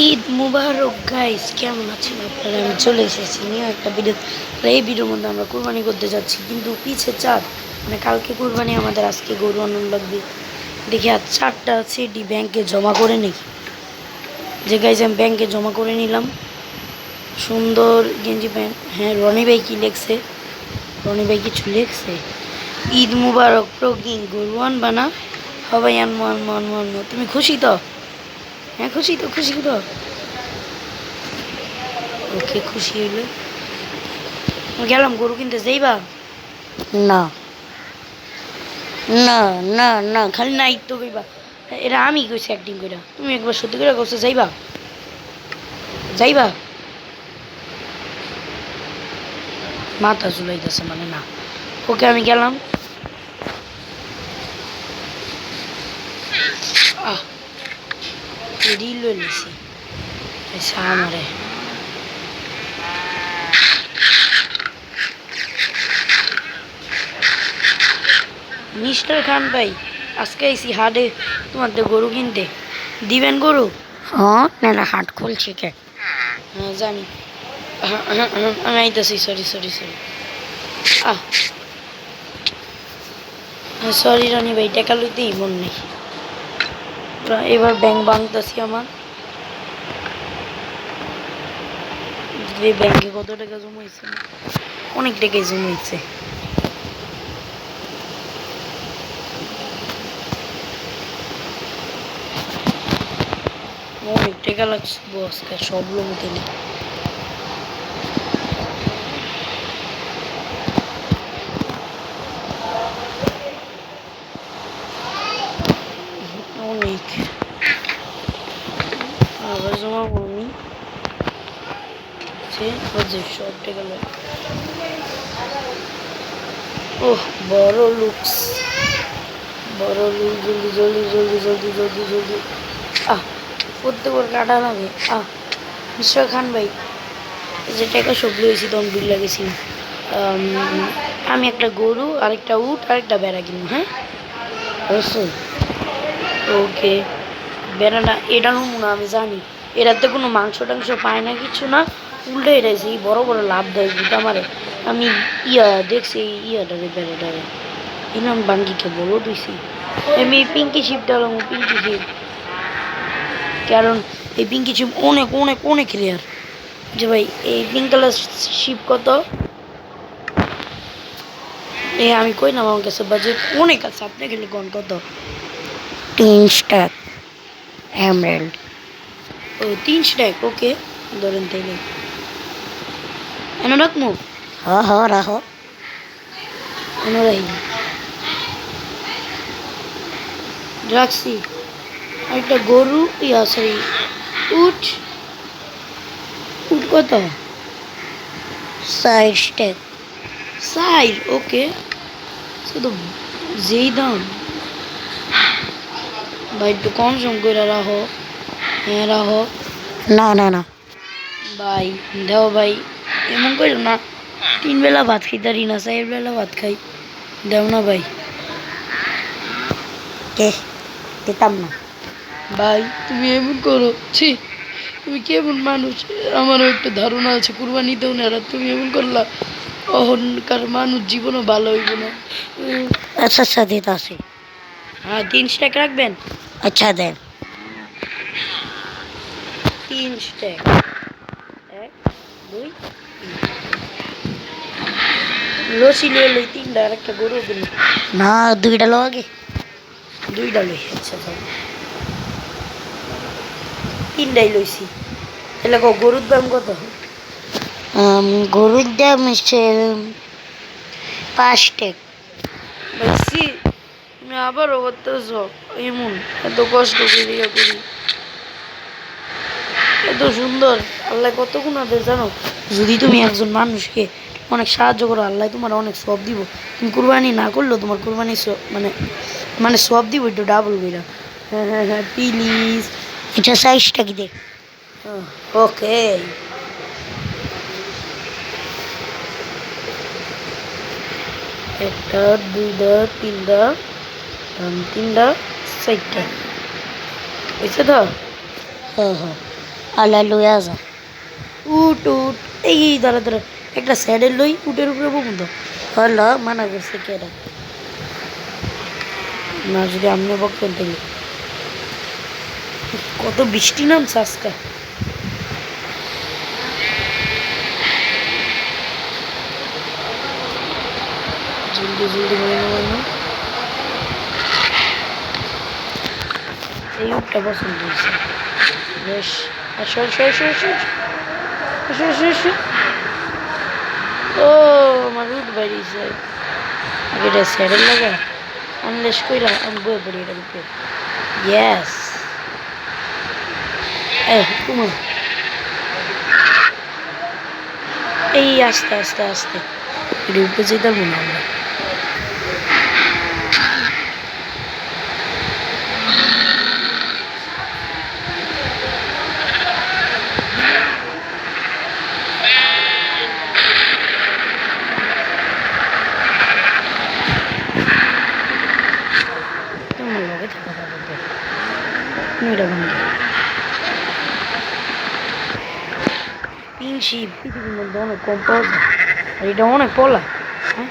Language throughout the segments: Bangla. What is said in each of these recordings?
ঈদ মুবারক গাইস, কেমন আছেন আপনারা? আমি চলে এসেছি নিয়ে একটা ভিডিও। এই ভিডিওর মধ্যে আমরা কুরবানি করতে যাচ্ছি, কিন্তু পিছে চাঁদ, মানে কালকে কুরবানি, আমাদের আজকে গরু আনন্দ লাগবে। দেখি আর 4টা সিডি ব্যাংকে জমা করে নিই। যে গাইস, আমি ব্যাংকে জমা করে নিলাম। সুন্দর গেঞ্জি প্যান্ট। হ্যাঁ, রনি ভাই কি লেখছে? রনি ভাই কিছু লেখছে? ঈদ মুবারক প্রগিং গরু আনবা না? সবাই আনবো আনবো আনবো আনবো। তুমি খুশি তো? হ্যাঁ খুশি তো, খুশি তো। ওকে, খুশি হইলে গেলাম গরু কিনতে। যাইবা? না না না না, খালি নাই তো কইবা। এটা আমি কইছি অ্যাক্টিং কইরা, তুমি একবার সত্যি করে কইছো। যাইবা? যাইবা? মাথা চুলাইতেছে মানে না। ওকে, আমি গেলাম। আহ, রিল লইছি আমারে। মিস্টার খান ভাই, আজকে আইসি হাটে তোমাদের গরু কিনতে। দিবেন গরু? হ্যাঁ, না হাট খুলছি কে? হ্যাঁ জানি। আমি আইতাছি। Sorry sorry sorry. আহ, সরি রানি ভাই, টাকা লইতেই মন নেই। এবার ব্যাংক ভাঙতেছি আমার। ব্যাংকে কত টাকা জমাইছে? অনেক টাকাই জমাইছে। অনেক টাকা লাগছে আজকে সব লোক দিলে। অনেক আবার জমা করবি সব টাকা লাগে। ওহ, বড় লুকস, বড় লুক। জলদি জলদি জলদি জলদি জলদি জলদি। আহ, প্রত্যেকবার কাটা লাগে। মিস্টার খান ভাই, যে টাকা সব লইছি তখন বিল লাগেছি। আমি একটা গরু, আরেকটা উট, আরেকটা বেড়া কিনবো। হ্যাঁ অবশ্যই। ওকে, বেড়াটা এটা হবো না, আমি জানি। এটাতে কোনো মাংস টাংস পায় না, কিছু না। উল্টে এটাইছে বড় বড় লাভ দেয় কিন্তু আমারে। আমি দেখছি ইয়াটারে, বেড়াটারে ইনাম বাঙ্গিকে বলো দিছি। আমি পিঙ্কি শিপটা হলাম, পিঙ্কি শিপ। কারণ এই পিঙ্কি শিপ অনেক অনেক অনেক রেয়ার। যে ভাই, এই পিঙ্ক কালার শিপ কত? আমি কই না, আমার কাছে বাজেট অনেক আছে। আপনি খেলে কোন কত? 3 স্টার এমরাল্ড। ও, 3 স্টার। ওকে, ধরেন তাইলে এনে রাখবো। হ হ, রাখো। এনে রাখি, রাখছি। একটা গরু, সরি, উট। উট কত? 4 স্টার। 4? ওকে, শুধু যেই দাম। ভাই একটু কম সম করে রাখো। হ্যাঁ রাখো। না না না ভাই, দেও ভাই, এমন করো না। 3 বেলা ভাত খাইতারি না, 4 বেলা ভাত খাই। দেও না ভাই। কে দিতাম না ভাই, তুমি এমন করো। ছি, তুমি কেমন মানুষ? আমারও একটু ধারণা আছে কুরবানি দেও না, আর তুমি এমন করলা। অহংকার মানুষ জীবনও ভালো হইব না। আচ্ছা আচ্ছা, দিতে আসি। হ্যাঁ, 3 স্ট্যাক রাখবেন? আচ্ছা দেন। 3 স্ট্যাক। 1 2 3। লসি লই লই 3টা, আর একটা গরু দিন। না, 2টা লো আগে। 2টা লই, আচ্ছা যাও। 3টাই লইছি। তাহলে গরুর দাম কত? গরুর দাম হচ্ছে 5 টাকা। বেশি? তুমি আবারও করতেছ এমন? এত কষ্ট করি করি, এত সুন্দর। আল্লাহ কত গুণ আছে জানো? যদি তুমি একজন মানুষকে অনেক সাহায্য করো, আল্লাহ তোমার অনেক সব দিব। তুমি কুরবানি না করলেও তোমার কুরবানি মানে মানে সব দিব একটু ডাবল কইরা। হ্যাঁ হ্যাঁ হ্যাঁ, প্লিজ। এটা সাইজটা কি দেখ। ওকে, একটা, 2টা, 3টা, 3টা, 4টা হয়েছে তো? হ্যাঁ হ্যাঁ, আল্লাহ লইয়া যা উঠ উঠ এই দাঁড়া দাঁড়া একটা স্যাডের লই উটের উপরে বকুন তো হল মানা করছে কেরা না যদি আপনি বকেন তাহলে কত বৃষ্টি নামছে আজকে জলদি জলদি বলে নেব এই উটটা পছন্দ হয়েছে বেশ আসো আসো আসো আসো আসো আসো আসো ও আমার উঠ বেরিয়েছে এটা স্যাডেল লাগা আনলেস কইরা আমি বয়ে পড়ি এটার উপরে ইয়েস হুকুমা এই আস্তে আস্তে আস্তে এটা উপরে যেতে পারবো না আমরা তোমার লগে থাকা পাবো এটা বন্ধু পিংশি পৃথিবীর মধ্যে অনেক কম পাওয়া যায় আর এটা অনেক পলা হ্যাঁ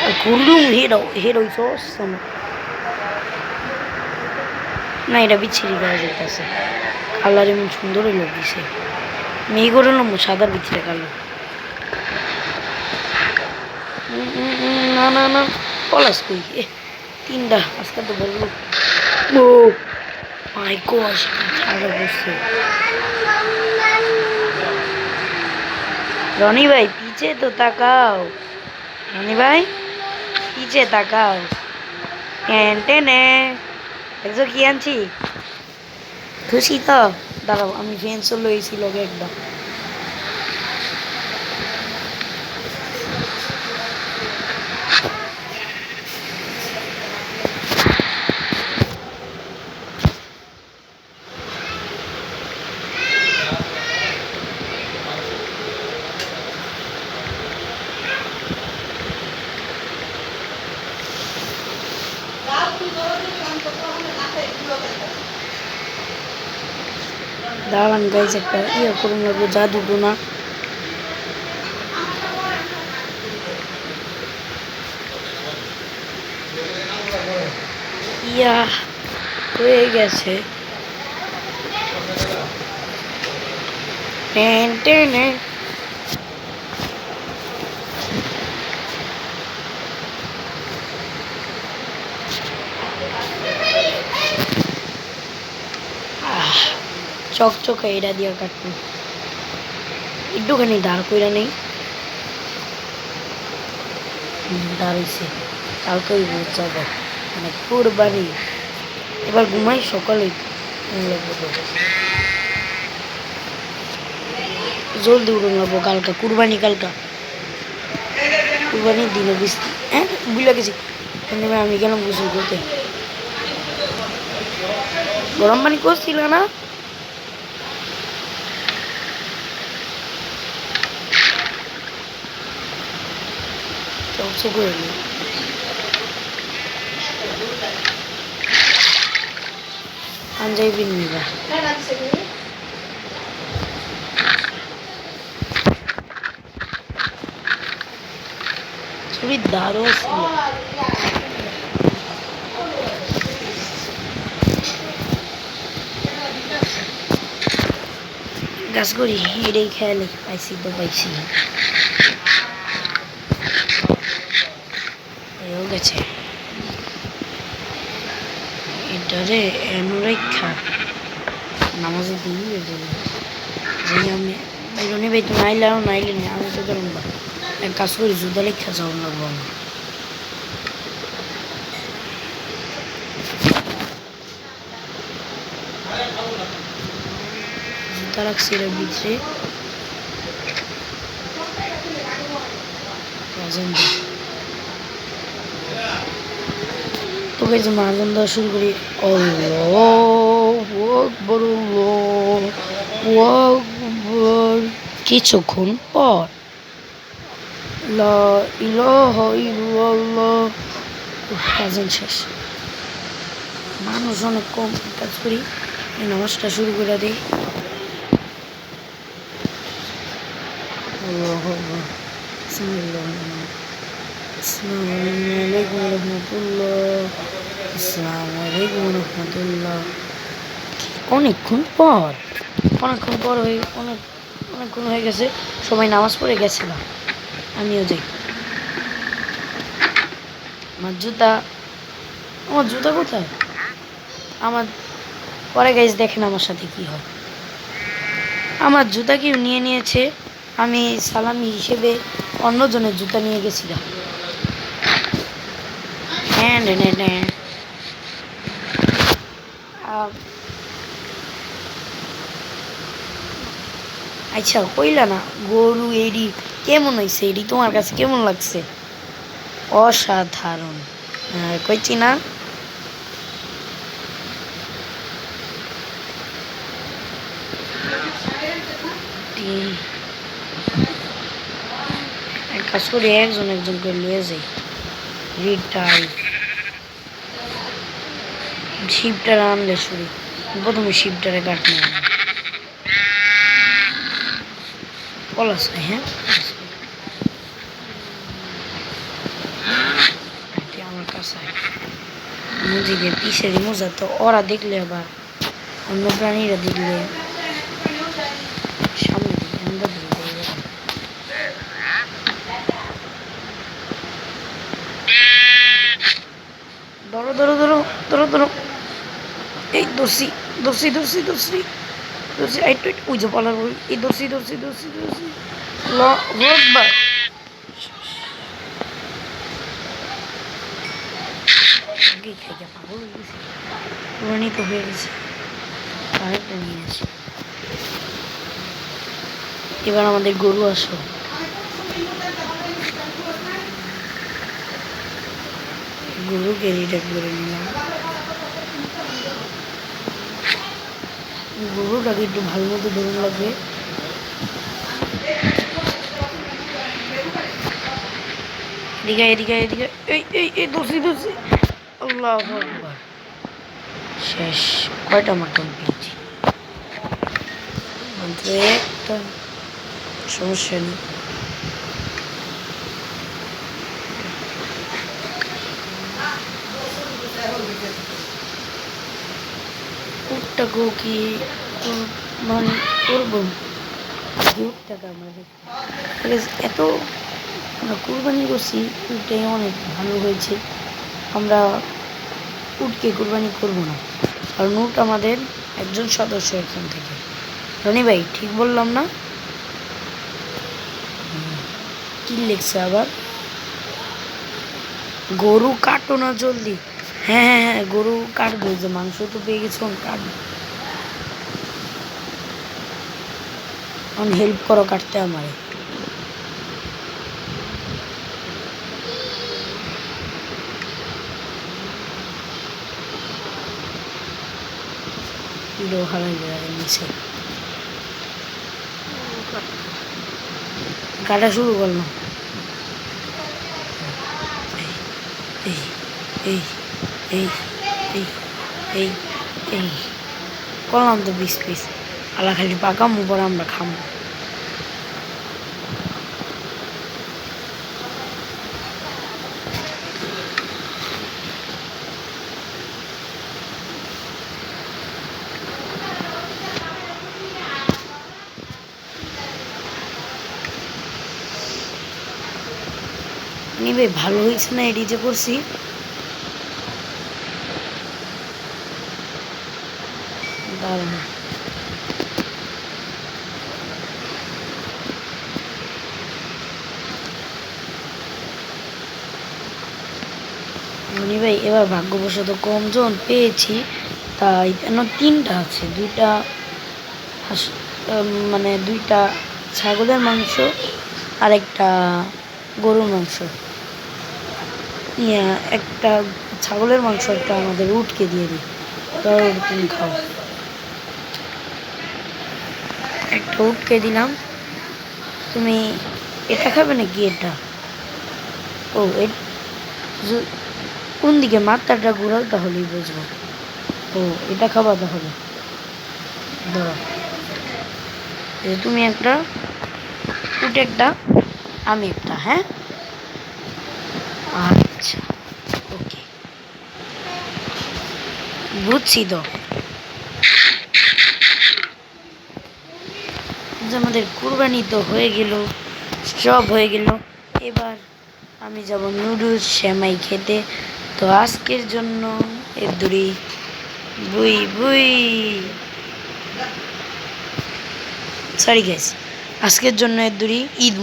আর ঘুরলুম হেড হইছে অসম না এটা বিচ্ছিরি গাছ যেতেছে কালার এমন সুন্দর হইলো দিছে মেয়ে করে নেবো সাদার ভিতরে কালো না না না পলাশ কই তিনটা আজকে তো বললো ও মাই গশ ছাড়া বসছে রনি ভাই পিছে তো তাকাও রনি ভাই পিছে তাকাও টেনে দেখছো কি আনছি খুশি তো দাঁড়াও আমি ফ্রেন্ডসও লইছি লগে একদম দাঁড়ান গাইজ একটা ইয়ে করুন লাগবো জাদু না ইয়া হয়ে গেছে টেনে চকচকে এটা দিয়ে কাটবো একটুখানি দাঁড় কইরা নেই দাঁড়িয়েছে কালকে যাবো মানে কুরবানি এবার ঘুমাই সকালে জলদি উড়ে নেবো কালকা কুরবানি কালকা কুরবানির দিনে বৃষ্টি হ্যাঁ বুঝলে গেছি আমি গেলাম গোসল করতে গরম পানি করছিল না চকচক করে নি পাঞ্জাবি নিবা ছবি দারুণ ছিল গাছ করি এটাই খেয়ালে পাইছি তো পাইছি এও গেছে এটারে এনুরেক্ষা নামাজে দিয়ে যে আমি রনি ভাই তুমি আইলে আর নাইলে না আমি তো গেলাম বা এক কাজ করি জুতা লেখা যাও লাগবো আমার জুতা রাখছি এর ভিতরে তো গাইজ আমরা আজান দেওয়া শুরু করি আল্লাহু আকবার আল্লাহু আকবার কিছুক্ষণ পর লা ইলাহা ইল্লাল্লাহ আজান শেষ মানুষ অনেক কম কাজ করি এই নামাজটা শুরু করে দিই। আল্লাহু আকবার। বিসমিল্লাহ। আসসালামু আলাইকুম রহমতুল্লাহ। আসসালামু আলাইকুম রহমতুল্লাহ। অনেকক্ষণ পর অনেকক্ষণ হয়ে গেছে, সবাই নামাজ পড়ে গেছিলাম, আমিও যাই। আমার জুতা কোথায়? আমার পরে গাইজ দেখেন আমার সাথে কি হয়। আমার জুতা কেউ নিয়ে নিয়েছে, আমি সালামি হিসেবে অন্যজনের জুতা নিয়ে গেছিলাম। আচ্ছা কইলা না গরু এডি কেমন হয়েছে, এডি তোমার কাছে কেমন লাগছে? অসাধারণ। কইছি না? কাজ করে একজন একজন করে নিয়ে যাই। শিবটার আনলে শুরু, প্রথমে শিবটারে কাটলে পলাশ নাই। হ্যাঁ আমার কাছে মুজিকে পিসেরই মজা, তো ওরা দেখলে আবার অন্য প্রাণীরা দেখলে সামনে দিকে আমরা ধরো ধরো ধরো ধরো ধরো। এই দর্শি দর্শি দর্শি দর্শি দর্শি ওই যে পালার বই। এই দর্শি দর্শি দর্শি দর্শি রোববার খেয়ে পাগল হয়ে গেছে, প্রমাণিত হয়ে গেছে। আরেকটা নিয়ে আসি। এবার আমাদের গরু আসো। গরুকে রিটাক করে নিলাম। গরুটাকে একটু ভালো মতো ধরুন লাগবে। এদিকে এদিকে এদিকে এই এই এই দর্শি দর্শি। আল্লাহু আকবার। শেষ। কয়টা মাটন পেয়েছি? একটা সমস্যা নেই। উটটাকেও কি মানে করবো? উটটাকে আমাদের এত আমরা কুরবানি করছি, উটে অনেক ভালো হয়েছে। আমরা উটকে কুরবানি করবো না, কারণ উট আমাদের একজন সদস্য এখান থেকে। রনি ভাই ঠিক বললাম না? কি লিখছে আবার? গরু কাটো না জলদি। হ্যাঁ হ্যাঁ হ্যাঁ, গরু কাটবে, যে মাংস তো পেয়ে গেছে, কাটবে। হেল্প করো কাটতে আমারে। কাটা শুরু করলাম। এই এই এই এই এই এই করলাম তো 20 পিস। আলা খালি পাকামো, পরে আমরা খামো। নিবে ভালো হয়েছে না এডি যে করছি? দারুণ। মনি ভাই এবার ভাগ্যবশত কম জন পেয়েছি, তাই কেন 3টা আছে। 2টা মানে 2টা ছাগলের মাংস আর একটা গরুর মাংস। একটা ছাগলের মাংস একটা আমাদের উটকে দিয়ে দিই, তুমি খাও। একটা উটকে দিলাম। তুমি এটা খাবে নাকি? এটা ও কোন দিকে মাথাটা ঘুরাও, তাহলেই বুঝবো। ও এটা খাবা তাহলে। ধরো, তুমি একটা, উঠে একটা, আমি একটা, হ্যাঁ? আচ্ছা, ওকে, বুঝছি তো। আমাদের কুরবানি তো হয়ে গেল, সব হয়ে গেল। এবার আমি যাব নুডলস সেমাই খেতে। তো আজকের জন্য এর দূরে বুই বুই, সরি গাইস, আজকের জন্য এর দূরে ঈদ।